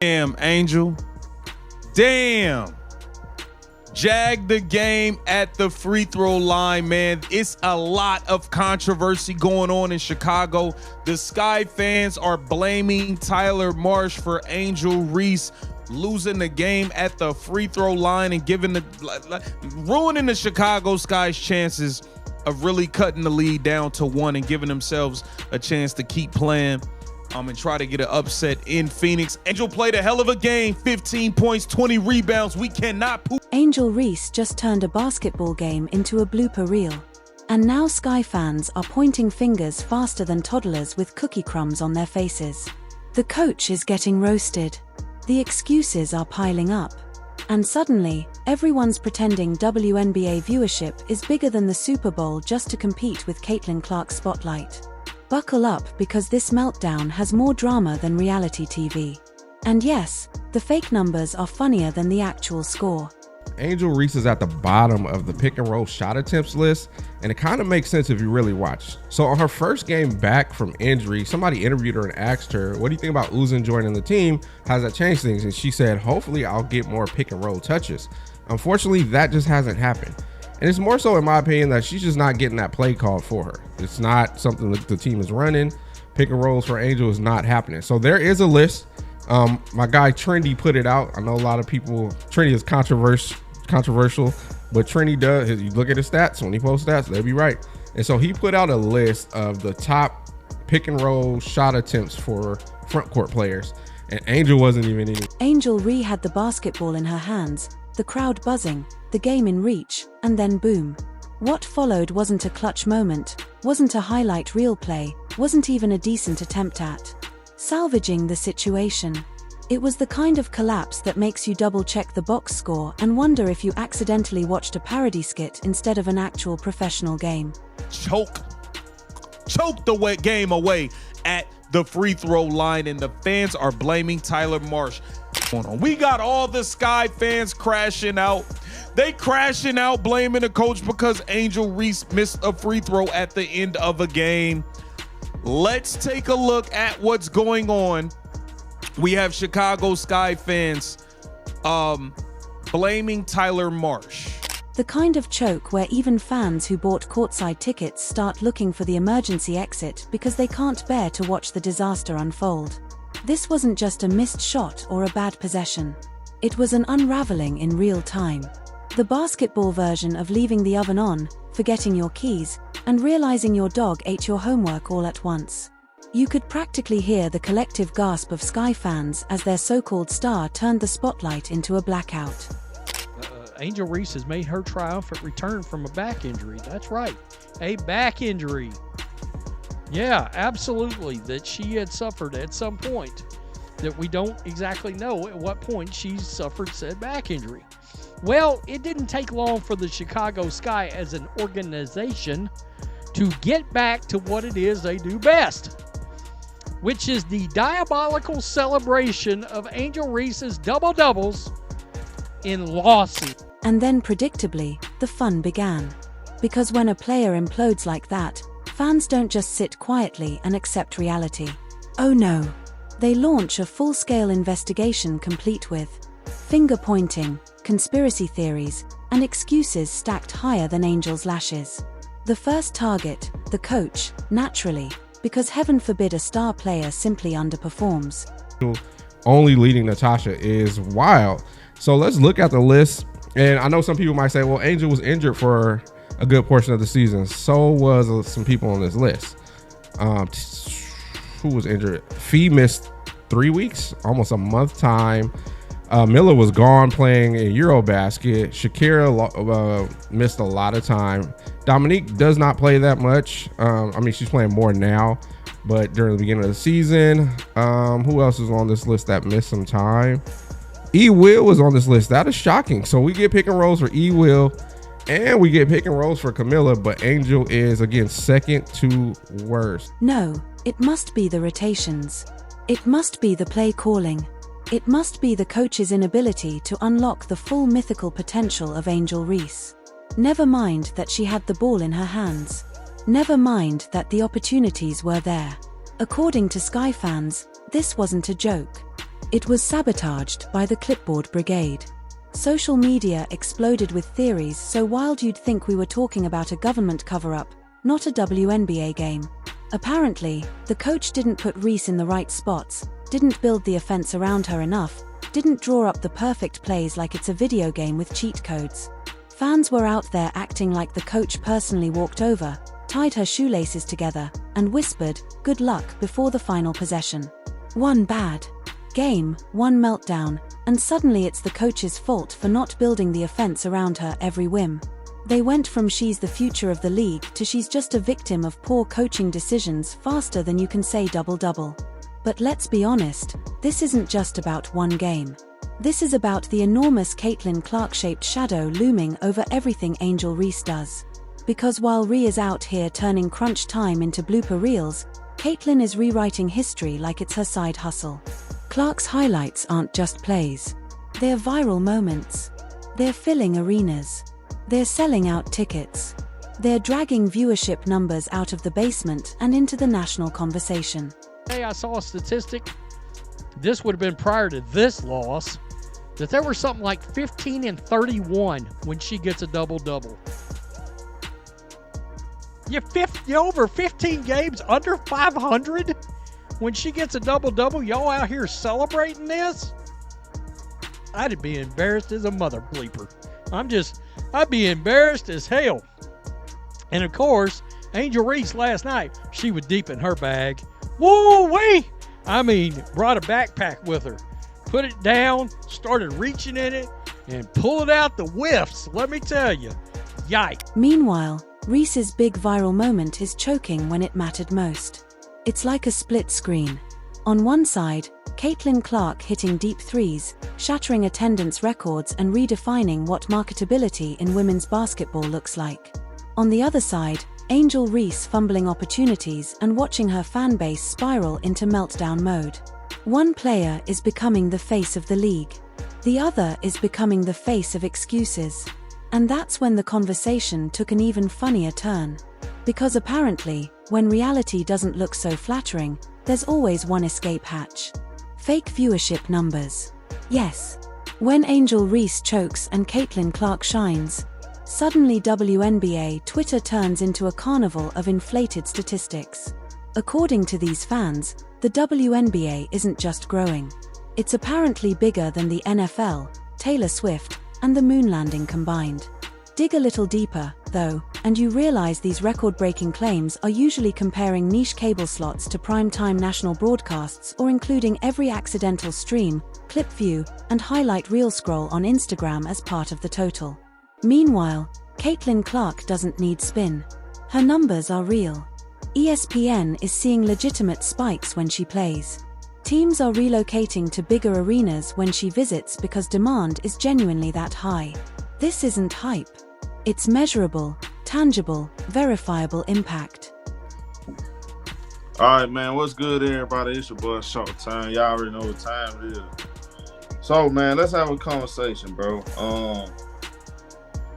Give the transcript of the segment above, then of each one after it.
Damn, Angel. Damn. Jag the game at the free throw line, man. It's a lot of controversy going on in Chicago. The Sky fans are blaming Tyler Marsh for Angel Reese losing the game at the free throw line and ruining the Chicago Sky's chances of really cutting the lead down to 1 and giving themselves a chance to keep playing and try to get an upset in Phoenix. Angel played a hell of a game, 15 points, 20 rebounds. We cannot poop. Angel Reese just turned a basketball game into a blooper reel. And now Sky fans are pointing fingers faster than toddlers with cookie crumbs on their faces. The coach is getting roasted. The excuses are piling up. And suddenly, everyone's pretending WNBA viewership is bigger than the Super Bowl just to compete with Caitlin Clark's spotlight. Buckle up, because this meltdown has more drama than reality TV. And yes, the fake numbers are funnier than the actual score. Angel Reese is at the bottom of the pick and roll shot attempts list, and it kind of makes sense if you really watch. So on her first game back from injury, somebody interviewed her and asked her, what do you think about Uzan joining the team? How's that change things? And she said, hopefully I'll get more pick and roll touches. Unfortunately, that just hasn't happened. And it's more so, in my opinion, that she's just not getting that play called for her. It's not something that the team is running. Pick and rolls for Angel is not happening. So there is a list. My guy Trendy put it out. I know a lot of people, Trendy is controversial, but Trendy does, you look at his stats, when he posts stats, they'll be right. And so he put out a list of the top pick and roll shot attempts for front court players, and Angel wasn't even in. Angel Ree had the basketball in her hands, the crowd buzzing, the game in reach, and then boom. What followed wasn't a clutch moment, wasn't a highlight reel play, wasn't even a decent attempt at salvaging the situation. It was the kind of collapse that makes you double-check the box score and wonder if you accidentally watched a parody skit instead of an actual professional game. Choke the game away at the free throw line, and the fans are blaming Tyler Marsh. We got all the Sky fans crashing out. They crashing out, blaming the coach because Angel Reese missed a free throw at the end of a game. Let's take a look at what's going on. We have Chicago Sky fans blaming Tyler Marsh. The kind of choke where even fans who bought courtside tickets start looking for the emergency exit because they can't bear to watch the disaster unfold. This wasn't just a missed shot or a bad possession. It was an unraveling in real time. The basketball version of leaving the oven on, forgetting your keys, and realizing your dog ate your homework all at once. You could practically hear the collective gasp of Sky fans as their so-called star turned the spotlight into a blackout. Angel Reese has made her triumphant return from a back injury. That's right, a back injury. Yeah, absolutely, that she had suffered at some point that we don't exactly know at what point she suffered said back injury. Well, it didn't take long for the Chicago Sky as an organization to get back to what it is they do best, which is the diabolical celebration of Angel Reese's double-doubles in losses. And then, predictably, the fun began. Because when a player implodes like that, fans don't just sit quietly and accept reality. Oh no. They launch a full-scale investigation complete with finger-pointing, conspiracy theories, and excuses stacked higher than Angel's lashes. The first target, the coach, naturally, because heaven forbid a star player simply underperforms. Only leading Natasha is wild. So let's look at the list. And I know some people might say, well, Angel was injured for a good portion of the season. So was some people on this list. Who was injured? Fee missed 3 weeks, almost a month time. Miller was gone playing in Eurobasket. Shakira missed a lot of time. Dominique does not play that much. I mean, she's playing more now, but during the beginning of the season, who else is on this list that missed some time? E-Will was on this list. That is shocking. So we get pick and rolls for E-Will, and we get pick and rolls for Camilla, but Angel is, again, second to worst. No, it must be the rotations. It must be the play calling. It must be the coach's inability to unlock the full mythical potential of Angel Reese. Never mind that she had the ball in her hands. Never mind that the opportunities were there. According to Sky fans, this wasn't a joke. It was sabotaged by the clipboard brigade. Social media exploded with theories so wild you'd think we were talking about a government cover-up, not a WNBA game. Apparently, the coach didn't put Reese in the right spots, didn't build the offense around her enough, didn't draw up the perfect plays like it's a video game with cheat codes. Fans were out there acting like the coach personally walked over, tied her shoelaces together, and whispered, "Good luck," before the final possession. One bad game, one meltdown, and suddenly it's the coach's fault for not building the offense around her every whim. They went from she's the future of the league to she's just a victim of poor coaching decisions faster than you can say double-double. But let's be honest, this isn't just about one game. This is about the enormous Caitlin Clark-shaped shadow looming over everything Angel Reese does. Because while Rhea is out here turning crunch time into blooper reels, Caitlin is rewriting history like it's her side hustle. Clark's highlights aren't just plays. They're viral moments. They're filling arenas. They're selling out tickets. They're dragging viewership numbers out of the basement and into the national conversation. Hey, I saw a statistic. This would have been prior to this loss, that there were something like 15 and 31 when she gets a double-double. You over 15 games under 500 when she gets a double-double. Y'all out here celebrating this? I'd be embarrassed as a mother bleeper. I'd be embarrassed as hell. And of course, Angel Reese last night, she was deep in her bag. Woo-wee! I mean, brought a backpack with her. Put it down, started reaching in it, and pull it out the whiffs. Let me tell you. Yikes. Meanwhile, Reese's big viral moment is choking when it mattered most. It's like a split screen. On one side, Caitlin Clark hitting deep threes, shattering attendance records and redefining what marketability in women's basketball looks like. On the other side, Angel Reese fumbling opportunities and watching her fan base spiral into meltdown mode. One player is becoming the face of the league. The other is becoming the face of excuses. And that's when the conversation took an even funnier turn. Because apparently, when reality doesn't look so flattering, there's always one escape hatch. Fake viewership numbers. Yes. When Angel Reese chokes and Caitlin Clark shines, suddenly WNBA Twitter turns into a carnival of inflated statistics. According to these fans, the WNBA isn't just growing. It's apparently bigger than the NFL, Taylor Swift, and the moon landing combined. Dig a little deeper, though, and you realize these record-breaking claims are usually comparing niche cable slots to prime-time national broadcasts or including every accidental stream, clip view, and highlight reel scroll on Instagram as part of the total. Meanwhile, Caitlin Clark doesn't need spin. Her numbers are real. ESPN is seeing legitimate spikes when she plays. Teams are relocating to bigger arenas when she visits because demand is genuinely that high. This isn't hype. It's measurable, tangible, verifiable impact. All right, man. What's good, everybody? It's your boy Showtime. Y'all already know what time it is. So, man, let's have a conversation, bro.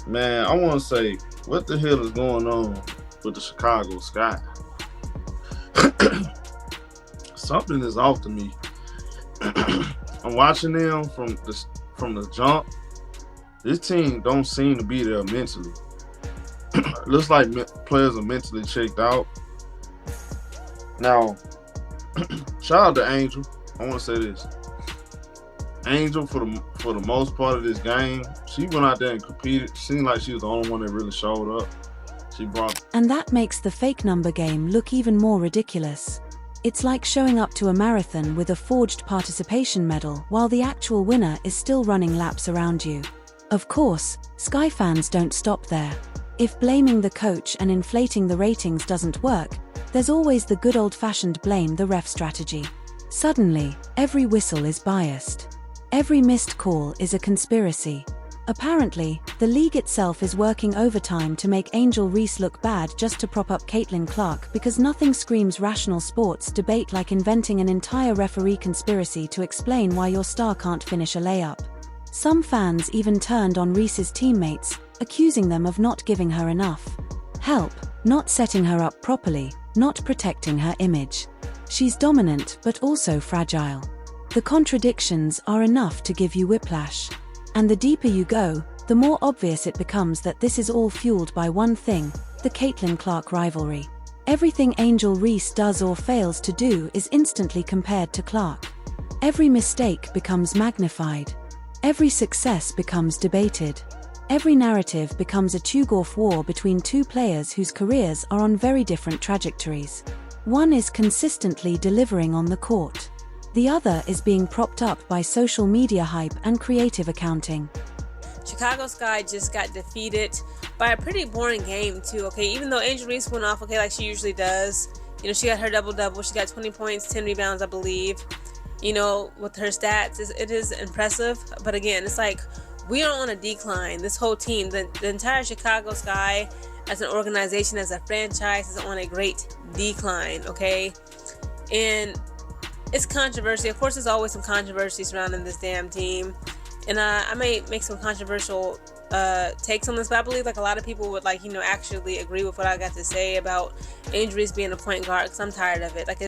Man, I want to say, what the hell is going on with the Chicago Sky? Something is off to me. I'm watching them from the jump. This team don't seem to be there mentally. Looks like players are mentally checked out. Now, shout out to Angel. I want to say this. Angel, for the most part of this game, she went out there and competed. Seemed like she was the only one that really showed up. And that makes the fake number game look even more ridiculous. It's like showing up to a marathon with a forged participation medal while the actual winner is still running laps around you. Of course, Sky fans don't stop there. If blaming the coach and inflating the ratings doesn't work, there's always the good old-fashioned blame the ref strategy. Suddenly, every whistle is biased. Every missed call is a conspiracy. Apparently, the league itself is working overtime to make Angel Reese look bad just to prop up Caitlin Clark because nothing screams rational sports debate like inventing an entire referee conspiracy to explain why your star can't finish a layup. Some fans even turned on Reese's teammates, accusing them of not giving her enough help, not setting her up properly, not protecting her image. She's dominant but also fragile. The contradictions are enough to give you whiplash. And the deeper you go, the more obvious it becomes that this is all fueled by one thing, the Caitlin Clark rivalry. Everything Angel Reese does or fails to do is instantly compared to Clark. Every mistake becomes magnified. Every success becomes debated. Every narrative becomes a tug-of war between two players whose careers are on very different trajectories. One is consistently delivering on the court. The other is being propped up by social media hype and creative accounting. Chicago Sky just got defeated by a pretty boring game too, okay? Even though Angel Reese went off, okay, like she usually does. You know, she got her double-double. She got 20 points, 10 rebounds, I believe. You know, with her stats, it is impressive. But again, it's like we are on a decline. This whole team, the entire Chicago Sky as an organization, as a franchise, is on a great decline, okay? And it's controversy. Of course, there's always some controversy surrounding this damn team. And I may make some controversial takes on this, but I believe like a lot of people would actually agree with what I got to say about Angel Reese being a point guard, because I'm tired of it. Like,